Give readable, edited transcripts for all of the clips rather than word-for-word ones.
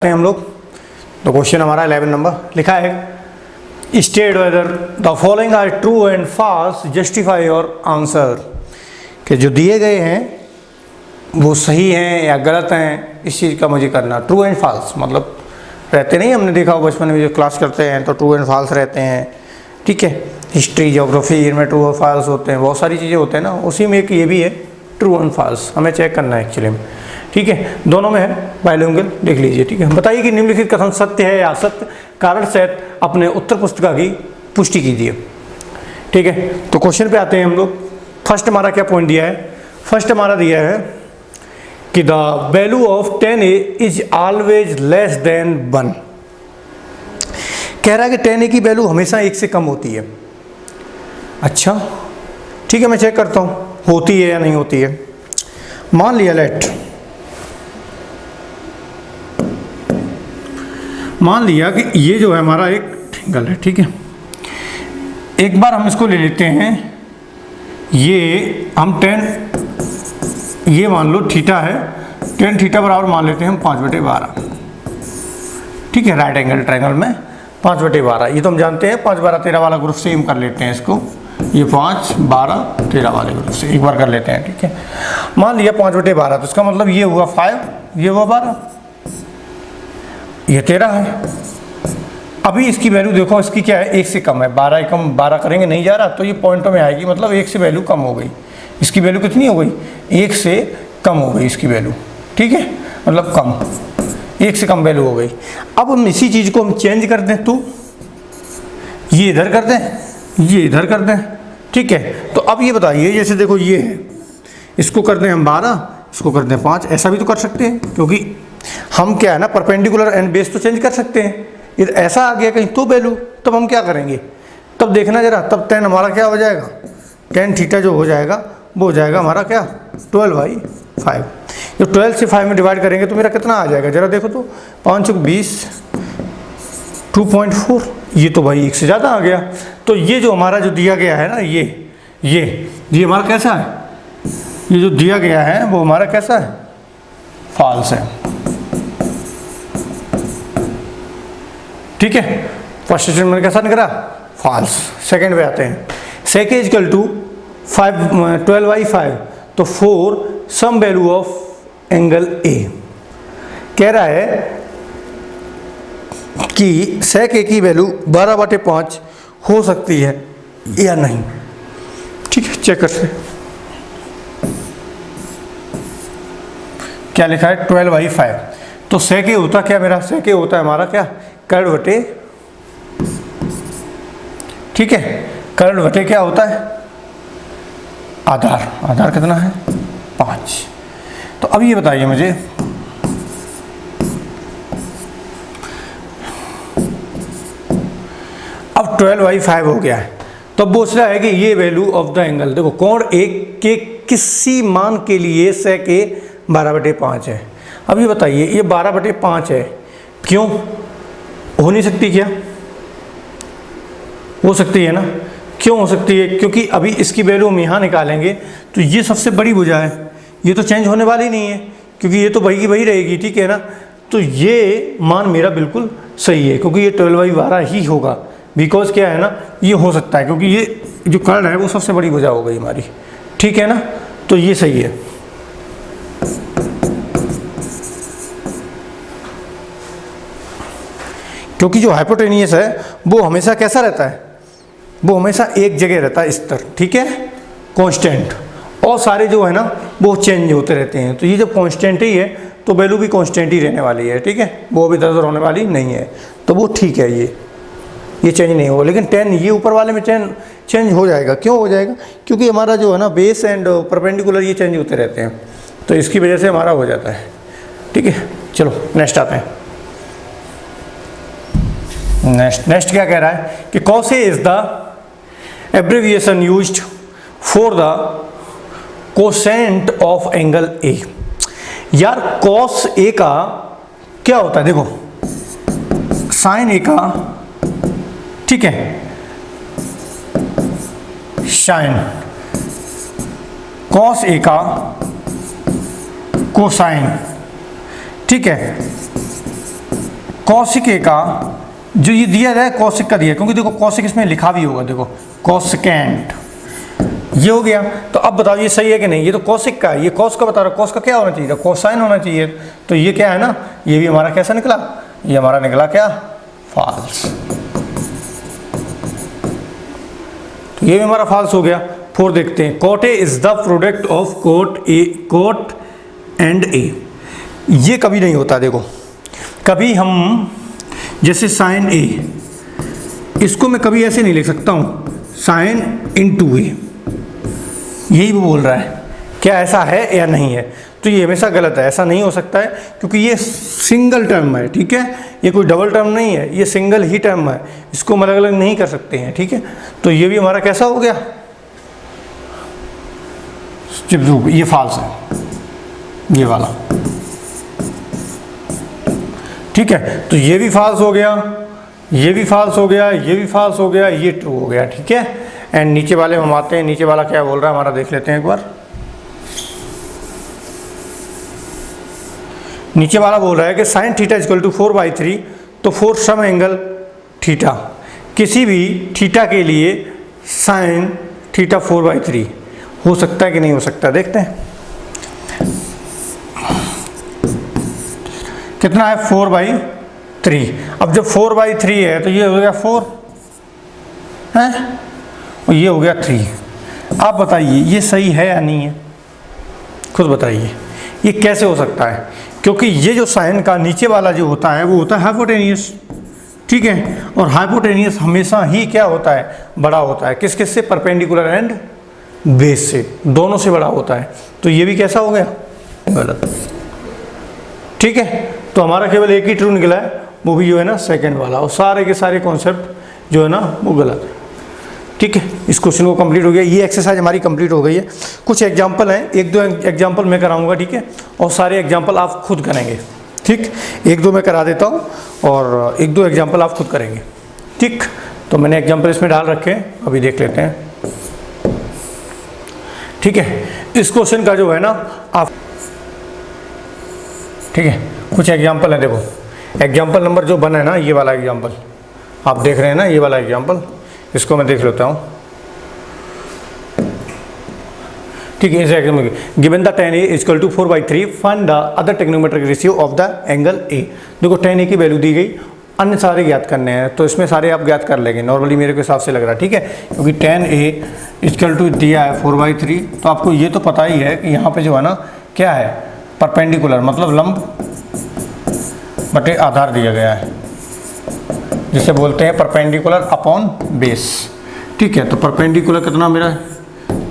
हम लोग तो क्वेश्चन हमारा 11 नंबर लिखा है state whether the following are true and false justify your answer. कि जो दिए गए हैं वो सही हैं या गलत हैं, इस चीज़ का मुझे करना। ट्रू एंड फॉल्स मतलब रहते नहीं, हमने देखा हो बचपन में जो क्लास करते हैं तो ट्रू एंड फॉल्स रहते हैं, ठीक है। हिस्ट्री ज्योग्राफी इनमें ट्रू और फॉल्स होते हैं, बहुत सारी चीज़ें होते हैं ना, उसी में एक ये भी है ट्रू एंड फॉल्स, हमें चेक करना है एक्चुअली में, ठीक है। दोनों में है, बाइलिंगुअल देख लीजिए, ठीक है। बताइए कि निम्नलिखित कथन सत्य है या असत्य, कारण सहित अपने उत्तर पुस्तिका की पुष्टि कीजिए, ठीक है। तो क्वेश्चन पे आते हैं हम लोग। फर्स्ट हमारा क्या पॉइंट दिया है? फर्स्ट हमारा दिया है कि the value of 10a is always less than 1। कह रहा है कि 10a की वैल्यू हमेशा 1 से कम होती है। अच्छा ठीक है, मैं चेक करता हूँ होती है या नहीं होती है। मान लिया मान लिया कि ये जो है हमारा एक ट्रायंगल है, ठीक है। एक बार हम इसको ले लेते हैं, ये हम 10, ये मान लो थीटा है, 10 थीटा बराबर मान लेते हैं हम 5/12, ठीक है। राइट एंगल ट्रायंगल में 5/12, ये तो हम जानते हैं 5, 12, 13 वाला ग्रुप से हम कर लेते हैं इसको, ये 5, 12, 13 वाले ग्रुप से एक बार कर लेते हैं, ठीक है। मान लिया 5/12, तो इसका मतलब ये हुआ 5, ये हुआ 12, ये 13 है। अभी इसकी वैल्यू देखो, इसकी क्या है, 1 से कम है। 12 कम 12 करेंगे नहीं जा रहा, तो ये पॉइंटों में आएगी, मतलब 1 से वैल्यू कम हो गई। इसकी वैल्यू कितनी हो गई? 1 से कम हो गई इसकी वैल्यू, ठीक है, मतलब कम, 1 से कम वैल्यू हो गई। अब हम इसी चीज़ को हम चेंज कर दें, तो ये इधर कर दें, ये इधर कर दें, ठीक है। तो अब ये बताइए, जैसे देखो ये है, इसको कर दें हम 12, इसको कर दें 5, ऐसा भी तो कर सकते हैं, क्योंकि हम क्या है ना, परपेंडिकुलर एंड बेस तो चेंज कर सकते हैं। ये ऐसा आ गया कहीं तो वैल्यू, तब हम क्या करेंगे, तब देखना जरा, तब 10 हमारा क्या हो जाएगा, 10 थीटा जो हो जाएगा वो हो जाएगा हमारा क्या, 12/5। जो 12 से 5 में डिवाइड करेंगे तो मेरा कितना आ जाएगा, जरा देखो तो, 5 चौक 20, 2.4, ये तो भाई 1 से ज़्यादा आ गया। तो ये जो हमारा जो दिया गया है ना, ये हमारा कैसा है, ये जो दिया गया है वो हमारा कैसा है, फॉल्स है, ठीक है। फर्स्ट स्टेटमेंट में कैसा निकला, फॉल्स। सेकंड पे आते हैं, सेक इक्वल टू 12/5, तो 4 sum value of angle A. कह रहा है कि सेक ए की वैल्यू 12/5 हो सकती है या नहीं, ठीक है। चेक करते हैं क्या लिखा है, 12/5। तो सेक ए होता क्या मेरा, सेक ए होता है हमारा क्या, कर्ड बटे, ठीक है, कर्ड बटे क्या होता है, आधार। आधार कितना है, 5। तो अब ये बताइए मुझे, अब 12/5 हो गया है, तो अब पूछ रहा है कि ये वैल्यू ऑफ द एंगल, देखो कोण एक के किसी मान के लिए सेक ए 12/5 है। अब ये बताइए, ये 12/5 है, क्यों हो नहीं सकती, क्या हो सकती है ना, क्यों हो सकती है, क्योंकि अभी इसकी वैल्यू हम यहाँ निकालेंगे तो ये सबसे बड़ी भुजा है, ये तो चेंज होने वाली नहीं है, क्योंकि ये तो वही की वही रहेगी, ठीक है ना। तो ये मान मेरा बिल्कुल सही है, क्योंकि ये 12/12 ही होगा, बिकॉज क्या है ना, ये हो सकता है, क्योंकि ये जो कर्ण है वो सबसे बड़ी भुजा हो गई हमारी, ठीक है ना। तो ये सही है। क्योंकि जो हाइपोटेनियस है वो हमेशा कैसा रहता है, वो हमेशा एक जगह रहता है, स्तर, ठीक है, कांस्टेंट, और सारे जो है ना वो चेंज होते रहते हैं। तो ये जब कांस्टेंट ही है तो वैल्यू भी कांस्टेंट ही रहने वाली है, ठीक है, वो भी इधर उधर होने वाली नहीं है, तो वो ठीक है, ये चेंज नहीं होगा। लेकिन 10 ये ऊपर वाले में चेंज हो जाएगा, क्यों हो जाएगा, क्योंकि हमारा जो है ना बेस एंड परपेंडिकुलर ये चेंज होते रहते हैं, तो इसकी वजह से हमारा हो जाता है, ठीक है। चलो नेक्स्ट आते हैं। नेक्स्ट क्या कह रहा है कि cos A is the abbreviation used for the quotient of angle ए। यार कॉस ए का क्या होता है, देखो साइन ए का, ठीक है, साइन, कॉस ए का कोसाइन, ठीक है। कौशिक ए का जो ये दिया है कौशिक का दिया, क्योंकि देखो कौशिक इसमें लिखा भी होगा, देखो कौशिकेंट ये हो गया। तो अब बताओ ये सही है कि नहीं, ये तो कौशिक का है, ये कौस का बता रहा है, कौस का क्या होना चाहिए, कोसाइन होना चाहिए। तो ये क्या है ना, ये भी हमारा कैसा निकला, ये हमारा निकला क्या, फॉल्स। तो ये भी हमारा फॉल्स हो गया। 4 देखते हैं, cot A is the product of cot and A. ये कभी नहीं होता, देखो कभी हम जैसे साइन ए, इसको मैं कभी ऐसे नहीं लिख सकता हूँ साइन इनटू ए, यही वो बोल रहा है, क्या ऐसा है या नहीं है। तो ये हमेशा गलत है, ऐसा नहीं हो सकता है, क्योंकि ये सिंगल टर्म है, ठीक है, ये कोई डबल टर्म नहीं है, ये सिंगल ही टर्म है, इसको हम अलग अलग नहीं कर सकते हैं, ठीक है। तो ये भी हमारा कैसा हो गया, ये फॉल्स है, ये वाला, ठीक है। तो ये भी फॉल्स हो गया, ये भी फॉल्स हो गया, ये भी फॉल्स हो गया, ये ट्रू हो गया, ठीक है। एंड नीचे वाले हम आते हैं, नीचे वाला क्या बोल रहा है हमारा, देख लेते हैं एक बार। नीचे वाला बोल रहा है कि साइन थीटा इक्वल टू 4/3, तो 4 सम एंगल थीटा, किसी भी थीटा के लिए साइन थीटा 4/3 हो सकता है कि नहीं हो सकता, देखते हैं कितना है, 4/3। अब जब 4/3 है तो ये हो गया 4 है और ये हो गया 3। आप बताइए ये सही है या नहीं है, खुद बताइए ये कैसे हो सकता है। क्योंकि ये जो साइन का नीचे वाला जो होता है वो होता है हाइपोटेनियस, ठीक है, और हाइपोटेनियस हमेशा ही क्या होता है, बड़ा होता है, किस किस से, परपेंडिकुलर एंड बेस से, दोनों से बड़ा होता है। तो ये भी कैसा हो गया, गलत, ठीक है। तो हमारा केवल एक ही ट्रू निकला है, वो भी जो है ना सेकंड वाला, और सारे के सारे कॉन्सेप्ट जो है ना वो गलत है, ठीक है। इस क्वेश्चन को कंप्लीट हो गया, ये एक्सरसाइज हमारी कंप्लीट हो गई है। कुछ एग्जांपल हैं, 1-2 एग्जांपल मैं कराऊंगा, ठीक है, और सारे एग्जांपल आप खुद करेंगे, ठीक। 1-2 मैं करा देता हूँ और 1-2 एग्जांपल आप खुद करेंगे, ठीक। तो मैंने एग्जांपल इसमें डाल रखे हैं, अभी देख लेते हैं, ठीक है। इस क्वेश्चन का जो है ना आप, ठीक है, कुछ एग्जांपल है, देखो एग्जांपल नंबर जो 1 है ना, ये वाला एग्जांपल आप देख रहे हैं ना, ये वाला एग्जांपल, इसको मैं देख लेता हूँ, ठीक है। इस एग्जांपल में given the tan A equal to 4/3, find the other trigonometric ratio of the angle A। देखो tan A की वैल्यू दी गई, अन्य सारे ज्ञात करने हैं, तो इसमें सारे आप ज्ञात कर लेंगे, नॉर्मली मेरे के हिसाब से लग रहा है, ठीक है। क्योंकि tan A इक्वल टू दिया है 4/3, तो आपको ये तो पता ही है कि यहाँ पे जो है ना क्या है, परपेंडिकुलर मतलब लंब बटे आधार दिया गया है, जिसे बोलते हैं परपेंडिकुलर अपॉन बेस, ठीक है। तो परपेंडिकुलर कितना मेरा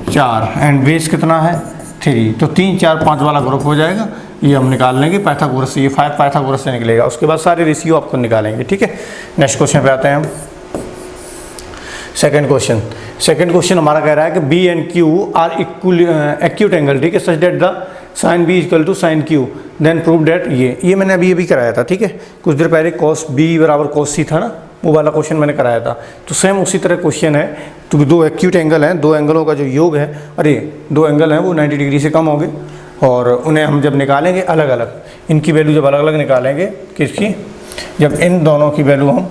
4 एंड बेस कितना है 3, तो 3, 4, 5 वाला ग्रुप हो जाएगा, ये हम निकाल लेंगे पाइथागोरस से, ये 5 पाइथागोरस से निकलेगा। उसके बाद सारे रेशियो आपको निकालेंगे, ठीक है। नेक्स्ट क्वेश्चन पे आते हैं हम, सेकंड क्वेश्चन हमारा कह रहा है कि B and Q are acute angle, ठीक है, such that the sine B equal to sine Q, then prove that, ये मैंने अभी कराया था, ठीक है, कुछ देर पहले कॉस बी बराबर कॉस सी था ना, वो वाला क्वेश्चन मैंने कराया था। तो सेम उसी तरह क्वेश्चन है, तो 2 एक्यूट एंगल हैं, 2 एंगलों का जो योग है, अरे 2 एंगल हैं वो 90 डिग्री से कम होंगे, और उन्हें हम जब निकालेंगे अलग अलग, इनकी वैल्यू जब अलग अलग निकालेंगे, किसकी, जब इन दोनों की वैल्यू हम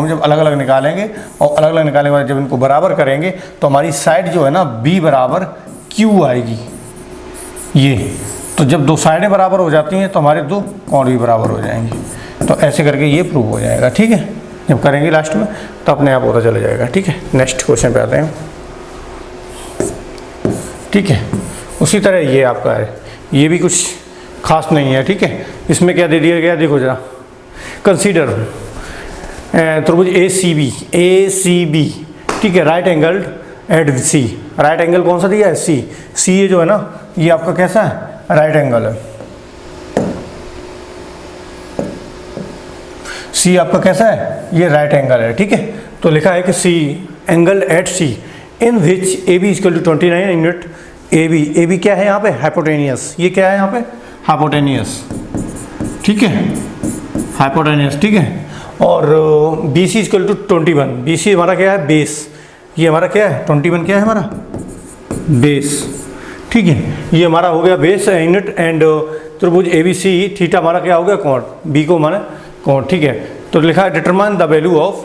जब अलग अलग निकालेंगे, और अलग अलग निकालने के बाद जब इनको बराबर करेंगे, तो हमारी साइड जो है ना B बराबर Q आएगी, ये। तो जब 2 साइडें बराबर हो जाती हैं तो हमारे 2 कोण भी बराबर हो जाएंगे। तो ऐसे करके ये प्रूव हो जाएगा, ठीक है। जब करेंगे लास्ट में तो अपने आप पता चला जाएगा, ठीक है। नेक्स्ट क्वेश्चन पे आते हैं, ठीक है। उसी तरह ये आपका है, ये भी कुछ खास नहीं है, ठीक है। इसमें क्या दे दिया गया, देखो जरा, कंसीडर त्रिभुज ACB, ठीक है, right angle at C, right angle कौन सा दिया है, C ये जो है ना, ये आपका कैसा है, राइट एंगल है, C आपका कैसा है, ये राइट एंगल है, ठीक है। तो लिखा है कि C angle at C in which AB equal to 29 unit, AB क्या है यहाँ पे, हाइपोटेनियस, ये क्या है यहाँ पे, हाइपोटेनियस, ठीक है, हाइपोटेनियस, ठीक है। और BC इक्वल टू 21, BC हमारा क्या है, बेस, ये हमारा क्या है 21, क्या है हमारा बेस, ठीक है, ये हमारा हो गया बेस यूनिट एंड त्रिभुज ABC, थीटा हमारा क्या हो गया कोण, बी को माने कोण। ठीक है, तो लिखा है डिटरमाइन द वैल्यू ऑफ,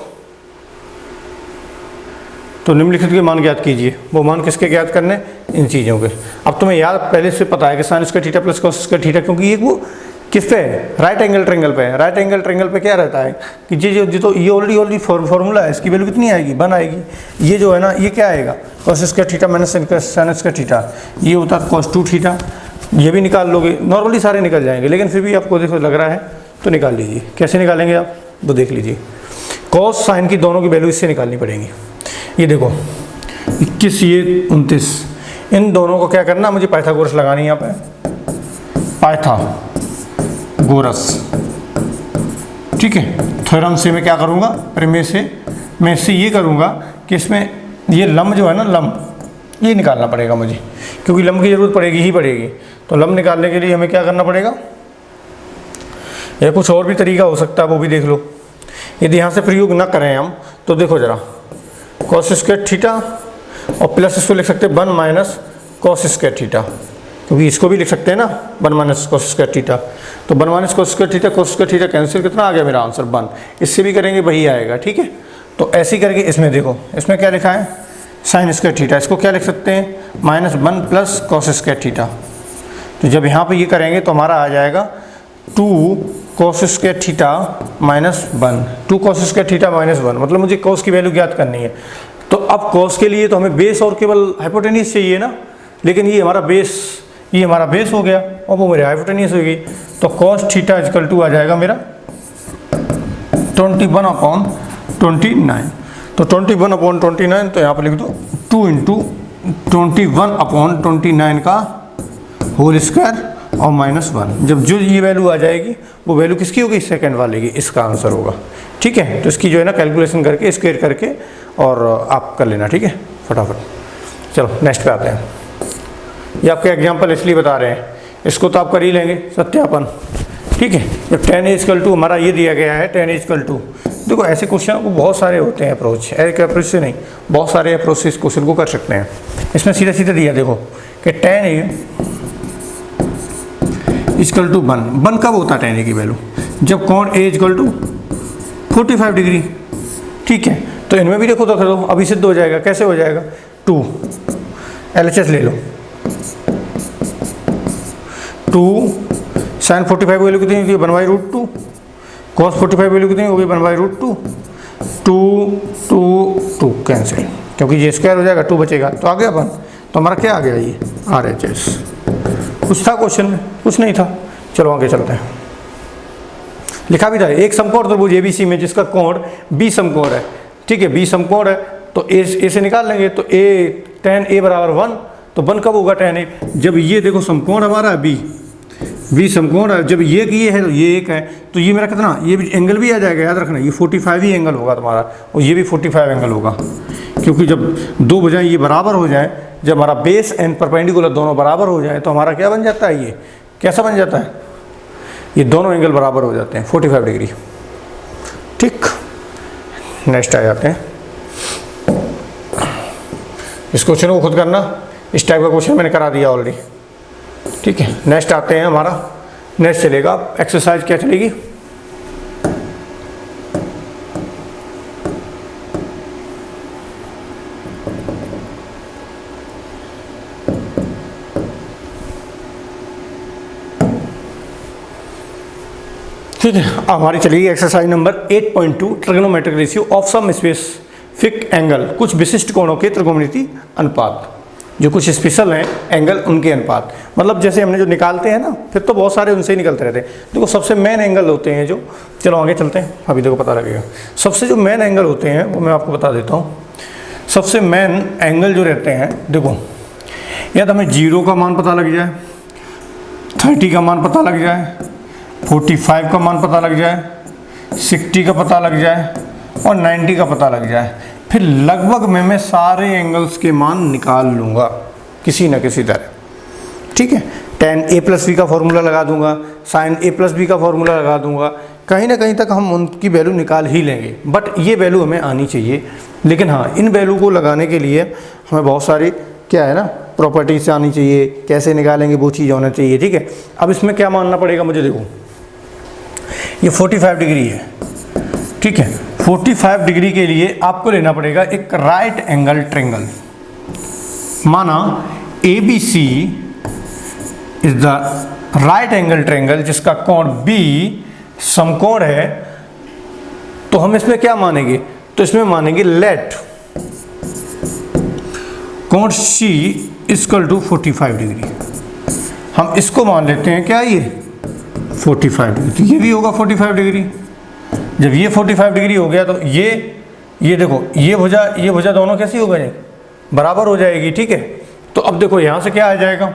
तो निम्नलिखित के मान ज्ञात कीजिए। वो मान किसके ज्ञात करने, इन चीज़ों के। अब तुम्हें याद पहले से पता है कि sine square theta plus cos square theta, क्योंकि ये वो किस पे है, राइट एंगल ट्रेंगल पे है। राइट एंगल ट्रेंगल पे क्या रहता है कि ये तो ये ऑलरेडी फॉर्मूला है, इसकी वैल्यू कितनी आएगी, 1 आएगी। ये जो है ना, ये क्या आएगा, cos square theta minus sine square theta, ये होता है कॉस 2 थीटा। ये भी निकाल लोगे, नॉर्मली सारे निकल जाएंगे, लेकिन फिर भी आपको देखो लग रहा है तो निकाल लीजिए। कैसे निकालेंगे आप, वो देख लीजिए। कॉस साइन की दोनों की वैल्यू इससे निकालनी पड़ेगी। ये देखो 21, ये 29, इन दोनों को क्या करना, मुझे पाइथागोरस लगानी है यहाँ पे, पाइथागोरस। ठीक है, थ्योरम से मैं क्या करूँगा, प्रमेय से मैं इससे ये करूँगा कि इसमें ये लंब जो है ना, लंब ये निकालना पड़ेगा मुझे, क्योंकि लंब की ज़रूरत पड़ेगी ही पड़ेगी। तो लंब निकालने के लिए हमें क्या करना पड़ेगा, या कुछ और भी तरीका हो सकता है, वो भी देख लो। यदि यहाँ से प्रयोग ना करें हम, तो देखो ज़रा, कॉस स्क्वायर थीटा और प्लस इसको लिख सकते हैं 1 माइनस कॉस स्क्वायर थीटा, क्योंकि इसको भी लिख सकते हैं ना 1 माइनस कॉस स्क्वायर थीटा। तो 1 minus cos square theta, cos square theta cancel, कितना आ गया मेरा आंसर 1। इससे भी करेंगे वही आएगा। ठीक है, तो ऐसे ही करके इसमें देखो, इसमें क्या लिखा है, साइन स्क्वायर थीटा, इसको क्या लिख सकते हैं, -1 प्लस कॉस स्क्वायर थीटा। तो जब यहाँ पे ये करेंगे तो हमारा आ जाएगा 2 cos square theta -1, 2 cos square theta -1, मतलब मुझे कॉस की वैल्यू ज्ञात करनी है। तो अब कॉस के लिए तो हमें बेस और केवल हाइपोटेन्यूज चाहिए ना, लेकिन ये हमारा बेस हो गया और वो मेरे हाइपोटेन्यूज हो गई। तो कॉस थीटा इक्वल टू आ जाएगा मेरा 21/29। तो 21/29, तो यहाँ पर लिख दो 2 × 21/29 का होल स्क्वायर और -1। जब जो ये वैल्यू आ जाएगी, वो वैल्यू किसकी होगी, सेकंड वाले की, इसका आंसर होगा। ठीक है, तो इसकी जो है ना कैलकुलेशन करके, स्क्वायर करके और आप कर लेना। ठीक है, फटाफट। चलो नेक्स्ट पे आते हैं। ये आपके एग्जाम्पल इसलिए बता रहे हैं, इसको तो आप कर ही लेंगे सत्यापन। ठीक है, जब tan = हमारा ये दिया गया है, tan = देखो ऐसे क्वेश्चन को बहुत सारे होते हैं अप्रोच, एक अप्रोच से नहीं, बहुत सारे अप्रोच से इस क्वेश्चन को कर सकते हैं। इसमें सीधा सीधा दिया देखो कि tan A = 1 कब होता है tan A की वैल्यू, जब कोण A = 45 डिग्री। ठीक है, तो इनमें भी देखो, तो अभी सिद्ध हो जाएगा। कैसे हो जाएगा, 2 LHS ले लो, 2 साइन 45 वैल्यू कितनी होती है, 1/√2, कॉस 45 वैल्यू कितनी होगी, 1/√2, 2 कैंसिल, क्योंकि ये स्क्वायर हो जाएगा, 2 बचेगा, तो आ गया 1। तो हमारा क्या आ गया, ये RHS। कुछ था क्वेश्चन में, कुछ नहीं था। चलो आगे चलते हैं। लिखा भी था, एक समकोण त्रिभुज ABC में जिसका कोण B समकोण है। ठीक है, B समकोण है, तो A से निकाल लेंगे। तो tan A = 1, तो 1 कब होगा tan A, जब ये देखो समकोण हमारा है B समकोण है, जब ये है तो ये एक है, तो ये मेरा कितना, ये भी एंगल भी आ जाएगा, याद रखना, ये 45 ही एंगल होगा तुम्हारा, और ये भी 45 एंगल होगा। क्योंकि जब दो भुजाएं ये बराबर हो जाए, जब हमारा बेस एंड परपेंडिकुलर दोनों बराबर हो जाए, तो हमारा क्या बन जाता है, ये कैसा बन जाता है, ये दोनों एंगल बराबर हो जाते हैं 45 डिग्री। ठीक, नेक्स्ट आ जाते हैं। इस क्वेश्चन को खुद करना, इस टाइप का क्वेश्चन मैंने करा दिया ऑलरेडी। ठीक है, नेक्स्ट आते हैं। हमारा नेक्स्ट चलेगा एक्सरसाइज, क्या चलेगी, ठीक है। हमारी चलेगी exercise number 8.2, trigonometric ratio of some specific angle, कुछ विशिष्ट कोणों के त्रिकोणमितीय अनुपात, जो कुछ स्पेशल हैं एंगल उनके अनुपात। मतलब जैसे हमने जो निकालते हैं ना, फिर तो बहुत सारे उनसे ही निकलते रहते हैं। देखो सबसे मेन एंगल होते हैं जो, चलो आगे चलते हैं, अभी देखो पता लगेगा। सबसे जो मेन एंगल होते हैं वो मैं आपको बता देता हूँ। सबसे मेन एंगल जो रहते हैं, देखो या तो हमें 0 का मान पता लग जाए, 30 का मान पता लग जाए, 45 का मान पता लग जाए, 60 का पता लग जाए और 90 का पता लग जाए, फिर लगभग मैं सारे एंगल्स के मान निकाल लूँगा किसी न किसी तरह। ठीक है, tan A+B का फॉर्मूला लगा दूंगा, sin A+B का फॉर्मूला लगा दूंगा, कहीं ना कहीं तक हम उनकी वैल्यू निकाल ही लेंगे। बट ये वैल्यू हमें आनी चाहिए। लेकिन हाँ, इन वैल्यू को लगाने के लिए हमें बहुत सारी क्या है ना प्रॉपर्टी से आनी चाहिए, कैसे निकालेंगे वो चीज़ होना चाहिए, ठीक है। अब इसमें क्या मानना पड़ेगा मुझे, देखो ये 45 डिग्री है, ठीक है। 45 डिग्री के लिए आपको लेना पड़ेगा एक राइट एंगल ट्रायंगल। माना ABC is the right angle triangle जिसका कोण B समकोण है, तो हम इसमें क्या मानेंगे, तो इसमें मानेंगे लेट कोण C इक्वल टू 45 डिग्री। हम इसको मान लेते हैं क्या, ये 45 डिग्री, तो ये भी होगा 45 डिग्री। जब ये 45 डिग्री हो गया तो ये देखो ये भुजा दोनों कैसी हो गए, बराबर हो जाएगी, ठीक है। तो अब देखो यहाँ से क्या आ जाएगा,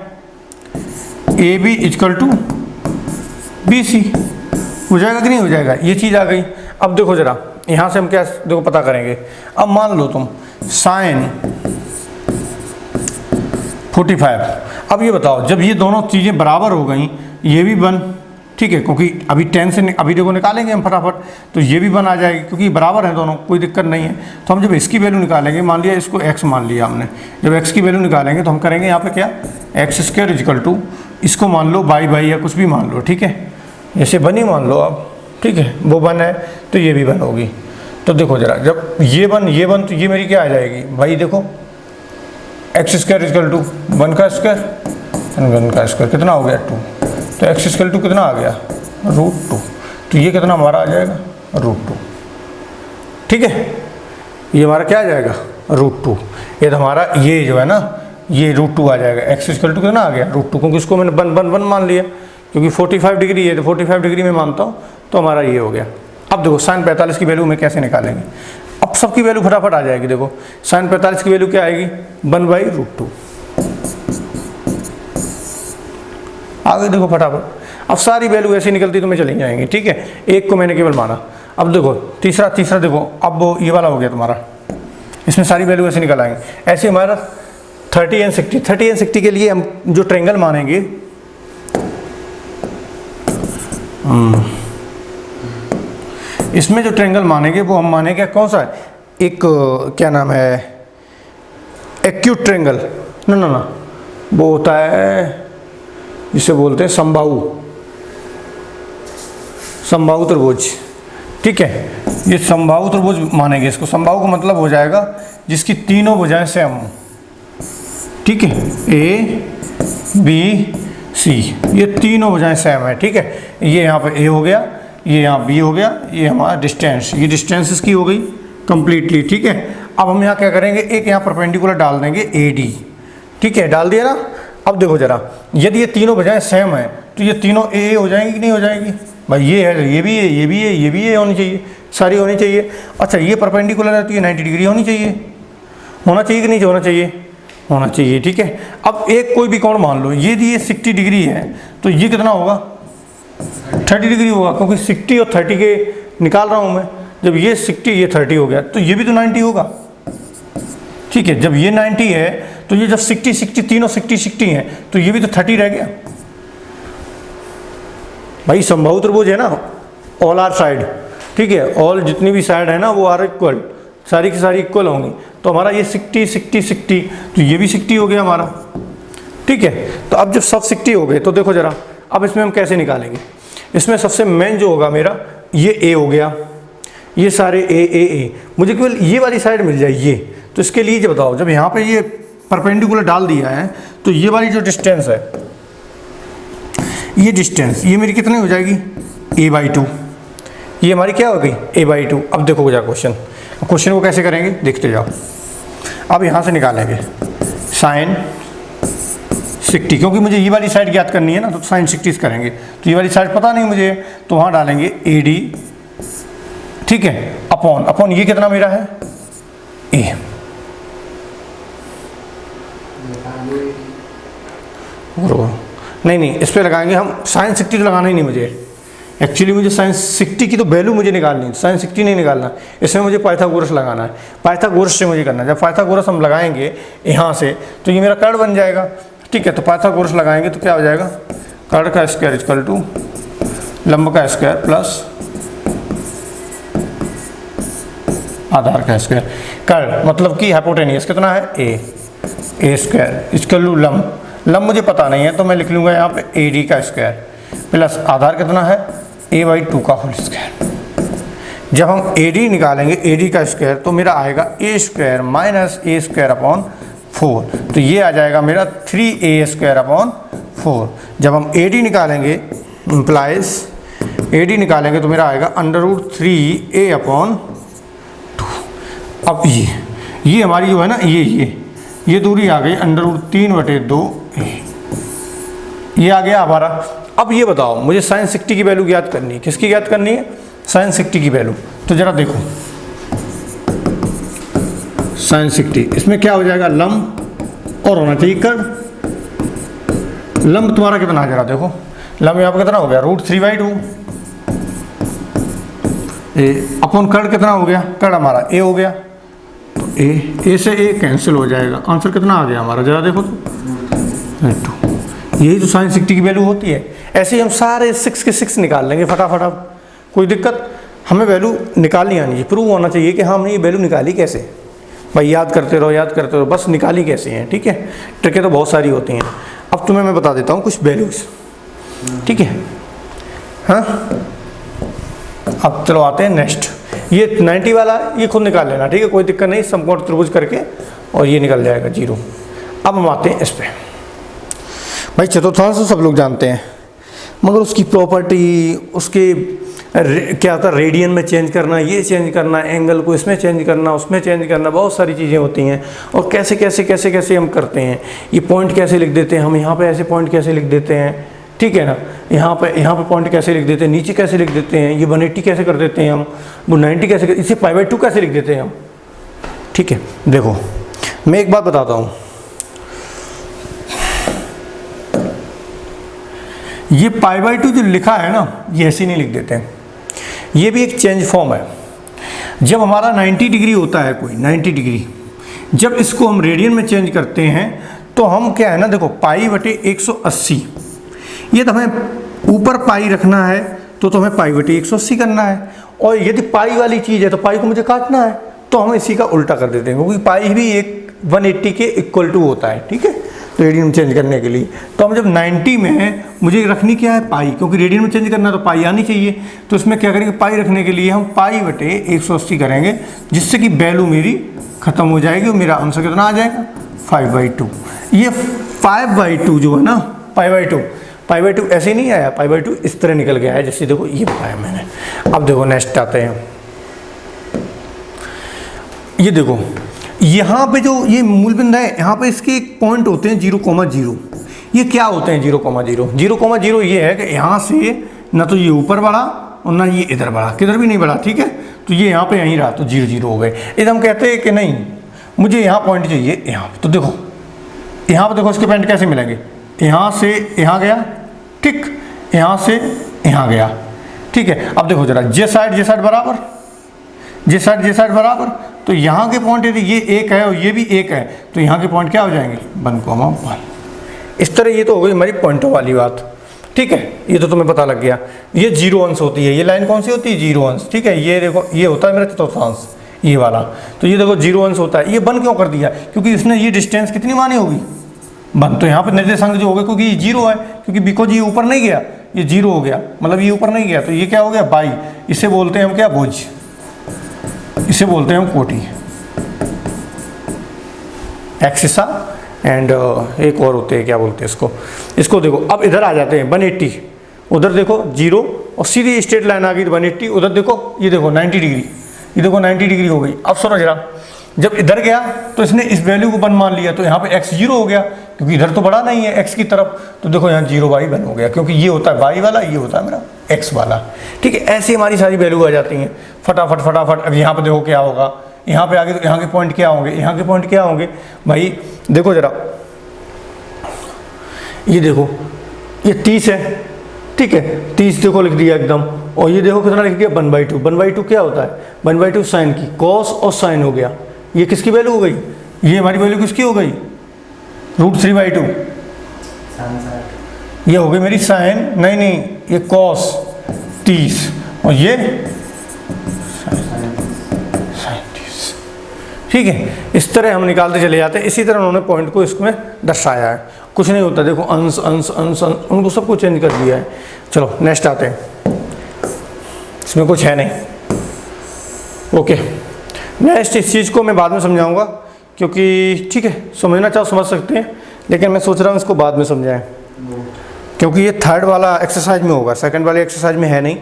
AB इक्वल टू BC हो जाएगा कि नहीं हो जाएगा, ये चीज़ आ गई। अब देखो जरा यहाँ से हम क्या देखो पता करेंगे। अब मान लो तुम साइन 45, अब ये बताओ जब ये दोनों चीज़ें बराबर हो गई, ये भी 1, ठीक है, क्योंकि अभी 10 से अभी देखो निकालेंगे हम फटाफट, तो ये भी 1 आ जाएगी क्योंकि बराबर हैं दोनों, कोई दिक्कत नहीं है। तो हम जब इसकी वैल्यू निकालेंगे, मान लिया इसको x मान लिया हमने, जब x की वैल्यू निकालेंगे तो हम करेंगे यहाँ पे क्या, x² इक्वल टू इसको मान लो बाई या कुछ भी मान लो, ठीक है, जैसे 1 ही मान लो आप, ठीक है, वो 1 है तो ये भी 1 होगी। तो देखो जरा जब ये 1 तो ये मेरी क्या आ जाएगी भाई, देखो x² इक्वल टू 1 का स्क्वायर, 1 का स्क्वायर कितना हो गया 2, तो x इक्वल टू कितना आ गया √2, तो ये कितना हमारा आ जाएगा √2, ठीक है, ये हमारा क्या आ जाएगा √2। ये तो हमारा ये जो है ना ये √2 आ जाएगा, x इक्वल टू कितना आ गया √2, क्योंकि इसको मैंने 1 मान लिया, क्योंकि 45 डिग्री है तो 45 डिग्री में मानता हूँ, तो हमारा ये हो गया। अब देखो साइन 45 की वैल्यू में कैसे निकालेंगे, अब सबकी वैल्यू फटाफट आ जाएगी। देखो साइन 45 की वैल्यू क्या आएगी, 1/√2 आ गई, देखो फटाफट। अब सारी वैल्यू ऐसे निकलती तो मैं चली जाएंगी, ठीक है, एक को मैंने केवल माना। अब देखो तीसरा देखो, अब वो ये वाला हो गया तुम्हारा, इसमें सारी वैल्यू ऐसे निकल आएंगे। ऐसे हमारा 30 और 60 के लिए हम जो ट्रायंगल मानेंगे, इसमें जो ट्रायंगल मानेंगे वो हम मानेंगे कौन सा, एक क्या नाम है, एक्यूट ट्रायंगल, ना वो होता है जिसे बोलते हैं समबाहु त्रिभुज, ठीक है, ये समबाहु त्रिभुज मानेंगे इसको। समबाहु का मतलब हो जाएगा जिसकी तीनों भुजाएं सेम हो, ठीक है, ABC ये तीनों भुजाएं सेम है, ठीक है। ये यहाँ पर A हो गया, ये यहाँ B हो गया, ये हमारा डिस्टेंस, ये डिस्टेंस इसकी हो गई कंप्लीटली, ठीक है। अब हम यहाँ क्या करेंगे, एक यहाँ परपेंडिकुलर डाल देंगे AD, ठीक है, डाल दिया ना। अब देखो जरा यदि ये तीनों भुजाएं सेम है तो ये तीनों A हो जाएंगी कि नहीं हो जाएंगी भाई, ये है, ये भी है, ये भी है, ये भी है, होनी चाहिए, सारी होनी चाहिए। अच्छा ये परपेंडिकुलर है तो ये 90 डिग्री होनी चाहिए, होना चाहिए कि नहीं होना चाहिए, होना चाहिए, ठीक है। अब एक कोई भी कोण मान लो, ये 60 डिग्री है तो ये कितना होगा 30 डिग्री होगा, क्योंकि 60 और 30 के निकाल रहा हूँ मैं। जब ये 60 ये 30 हो गया तो ये भी तो 90 होगा, ठीक है। जब ये 90 है तो ये जब 60 तीनों 60 हैं तो ये भी तो 30 रह गया भाई। समबाहु त्रिभुज है ना, ऑल आर साइड, ठीक है, ऑल जितनी भी साइड है ना वो आर इक्वल, सारी की सारी इक्वल होंगी। तो हमारा ये 60 तो ये भी 60 हो गया हमारा, ठीक है। तो अब जब सब 60 हो गए तो देखो जरा अब इसमें हम कैसे निकालेंगे। इसमें सबसे मेन जो होगा मेरा ये A हो गया, ये सारे A मुझे केवल ये वाली साइड मिल जाए ये। तो इसके लिए जो बताओ, जब यहाँ पे ये परपेंडिकुलर डाल दिया है तो ये वाली जो डिस्टेंस है, ये डिस्टेंस ये मेरी कितनी हो जाएगी A/2, ये हमारी क्या हो गई A/2। अब देखो जा क्वेश्चन को कैसे करेंगे देखते जाओ। अब यहाँ से निकालेंगे साइन 60, क्योंकि मुझे ये वाली साइड ज्ञात करनी है ना, तो साइन 60 करेंगे। तो ये वाली साइड पता नहीं मुझे, तो वहाँ डालेंगे AD, ठीक है, अपॉन ये कितना मेरा है A। नहीं इस पर लगाएंगे हम, साइन 60 तो लगाना ही नहीं मुझे, एक्चुअली मुझे साइन 60 की तो वैल्यू मुझे निकालनी है, साइन 60 नहीं निकालना, इसमें मुझे पाइथागोरस लगाना है। पाइथागोरस से मुझे करना है। जब पाइथागोरस हम लगाएंगे यहाँ से तो ये मेरा कर्ण बन जाएगा, ठीक है। तो पाइथागोरस लगाएंगे तो क्या हो जाएगा, कर्ण का स्क्वायर इक्वल टू लंब का स्क्वायर प्लस आधार का स्क्वायर। कर्ण मतलब कि हाइपोटेनियस कितना है A, ए स्क्वायर इसका लम मुझे पता नहीं है तो मैं लिख लूँगा यहाँ पे ए डी का स्क्वायर प्लस आधार कितना है a/2 का होल स्क्वायर। जब हम ए डी निकालेंगे ए डी का स्क्वायर तो मेरा आएगा ए स्क्वायर माइनस ए स्क्वायर अपॉन 4, तो ये आ जाएगा मेरा 3a स्क्वायर अपॉन 4। जब हम ए डी निकालेंगे इम्प्लाइज ए डी निकालेंगे तो मेरा आएगा √3a अपॉन 2। अब ये हमारी जो है ना ये दूरी आ गई √3/2a, ये आ गया हमारा। अब ये बताओ मुझे sin 60 की वैल्यू ज्ञात करनी है। किसकी ज्ञात करनी है? sin 60 की वैल्यू। तो ज़रा देखो sin 60 इसमें क्या हो जाएगा, लंब और होना चाहिए कर्व। लंब तुम्हारा कितना है जरा देखो, लंब यहाँ पर कितना हो गया √3/2 अपॉन कर्व कितना हो गया, कर्व हमारा a हो गया, तो a से a कैंसिल हो जाएगा। आंसर कितना आ गया हमारा जरा देखो तो, यही तो sin 60 की वैल्यू होती है। ऐसे ही हम सारे 6 के 6 निकाल लेंगे फटाफट। अब कोई दिक्कत, हमें वैल्यू निकालनी आनी चाहिए, प्रूव होना चाहिए कि हाँ हमने ये वैल्यू निकाली कैसे। भाई याद करते रहो बस निकाली कैसे हैं, ठीक है। ट्रिकें तो बहुत सारी होती हैं। अब तुम्हें मैं बता देता हूँ कुछ वैल्यूज, ठीक है। हाँ अब चलो आते हैं नेक्स्ट। ये 90 वाला ये खुद निकाल लेना, ठीक है, कोई दिक्कत नहीं। समकोण त्रिभुज करके और ये निकल जाएगा 0। अब हम आते हैं इस पर। भाई चतुर्थांश तो सब लोग जानते हैं, मगर उसकी प्रॉपर्टी, उसके क्या होता है, रेडियन में चेंज करना, ये चेंज करना, एंगल को इसमें चेंज करना, उसमें चेंज करना, बहुत सारी चीज़ें होती हैं। और कैसे कैसे कैसे कैसे हम करते हैं, ये पॉइंट कैसे लिख देते हैं हम, यहाँ पे ऐसे पॉइंट कैसे लिख देते हैं, ठीक है ना। यहाँ पे पॉइंट कैसे लिख देते हैं, नीचे कैसे लिख देते हैं, ये 180 कैसे कर देते हैं हम, वो 90 कैसे, इसे π/2 कैसे लिख देते हैं हम, ठीक है। देखो मैं एक बात बताता हूँ, ये π/2 जो लिखा है ना, ये ऐसे नहीं लिख देते हैं, ये भी एक चेंज फॉर्म है। जब हमारा 90 डिग्री होता है कोई 90 डिग्री, जब इसको हम रेडियन में चेंज करते हैं तो हम क्या है ना, देखो π/180, ये तो हमें ऊपर पाई रखना है तो हमें π/180 करना है। और यदि पाई वाली चीज़ है तो पाई को मुझे काटना है, तो हम इसी का उल्टा कर देते हैं, क्योंकि पाई भी एक 180 के इक्वल टू होता है, ठीक है, रेडियन में चेंज करने के लिए। तो हम जब 90 में है, मुझे रखनी क्या है, पाई, क्योंकि रेडियन में चेंज करना तो पाई आनी चाहिए। तो इसमें क्या करेंगे, पाई रखने के लिए हम π/180 करेंगे, जिससे कि वैल्यू मेरी ख़त्म हो जाएगी और मेरा आंसर कितना आ जाएगा 5/2। ये 5/2 जो है ना, π/2 ऐसे नहीं आया, π/2 इस तरह निकल गया है, जैसे देखो ये बताया मैंने। अब देखो नेक्स्ट आते हैं, ये देखो यहाँ पे जो ये मूल बिंदु है, यहाँ पे इसके एक पॉइंट होते हैं 0,0। ये क्या होते हैं 0,0? 0,0 ये है कि यहाँ से ना तो ये ऊपर बढ़ा और ना ये इधर बढ़ा, किधर भी नहीं बढ़ा, ठीक है। तो ये यहाँ पे यहीं रहा, तो 0 0 हो गए। इधर हम कहते हैं कि नहीं मुझे यहाँ पॉइंट चाहिए यहाँ पे, तो देखो यहाँ पे देखो इसके पॉइंट कैसे मिलेंगे, यहाँ से यहाँ गया, ठीक, यहाँ से यहाँ गया, ठीक है। अब देखो जरा जे साइड बराबर, जे साइड बराबर, तो यहाँ के पॉइंट यदि ये एक है और ये भी एक है, तो यहाँ के पॉइंट क्या हो जाएंगे 1,1। इस तरह ये तो हो गई हमारी पॉइंटों वाली बात, ठीक है। ये तो तुम्हें पता लग गया। ये 0 अंश होती है, ये लाइन कौन सी होती है 0 अंश, ठीक है। ये देखो ये होता है मेरा चतुर्थांश, ये वाला, तो ये देखो 0 अंश होता है। ये 1 क्यों कर दिया, क्योंकि इसने ये डिस्टेंस कितनी मानी होगी 1, तो यहाँ पर निर्देशांक जो हो गया, क्योंकि ये 0 है, क्योंकि बिकॉज ये ऊपर नहीं गया, ये 0 हो गया, मतलब ये ऊपर नहीं गया, तो ये क्या हो गया बाई। इसे बोलते हैं हम क्या, भुज, इसे बोलते हैं हम कोटि, एक्सिसा। एंड एक और होते हैं, क्या बोलते हैं इसको देखो। अब इधर आ जाते हैं 180, उधर देखो 0 और सीधी स्ट्रेट लाइन आ गई 180, उधर देखो ये देखो 90 डिग्री, ये देखो 90 डिग्री हो गई। अब सुनो जरा, जब इधर गया तो इसने इस वैल्यू को 1 मान लिया, तो यहाँ पे x 0 हो गया, क्योंकि इधर तो बढ़ा नहीं है x की तरफ, तो देखो यहाँ 0/1 हो गया, क्योंकि ये होता है y वाला, ये होता है मेरा x वाला, ठीक है। ऐसी हमारी सारी वैल्यू आ जाती हैं फटाफट। अब यहाँ पे देखो क्या होगा, यहाँ पे आगे तो यहाँ के पॉइंट क्या होंगे, यहाँ के पॉइंट क्या होंगे भाई, देखो जरा, ये देखो ये 30 है, ठीक है, 30 देखो लिख दिया एकदम। और ये देखो कितना लिख दिया 1/2। 1/2 क्या होता है, 1/2 साइन की, कॉस और साइन हो गया। ये किसकी वैल्यू हो गई, ये हमारी वैल्यू किसकी हो गई √3/2, ये हो गई मेरी साइन, नहीं ये कॉस 30 और ये साइन 30, ठीक है, इस तरह हम निकालते चले जाते हैं। इसी तरह उन्होंने पॉइंट को इसमें दर्शाया है। कुछ नहीं होता, देखो अंश अंश अंश अंश, उनको सबको चेंज कर दिया है। चलो नेक्स्ट आते हैं, इसमें कुछ है नहीं। ओके, नेक्स्ट इस चीज़ को मैं बाद में समझाऊंगा, क्योंकि ठीक है समझना चाहो समझ सकते हैं, लेकिन मैं सोच रहा हूँ इसको बाद में समझाएं, क्योंकि ये थर्ड वाला एक्सरसाइज में होगा, सेकंड वाली एक्सरसाइज में है नहीं,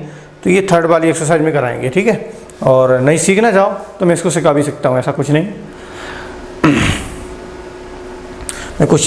तो ये थर्ड वाली एक्सरसाइज में कराएंगे। ठीक है, और नहीं सीखना चाहो तो मैं इसको सिखा भी सकता हूँ, ऐसा कुछ नहीं। मैं कुछ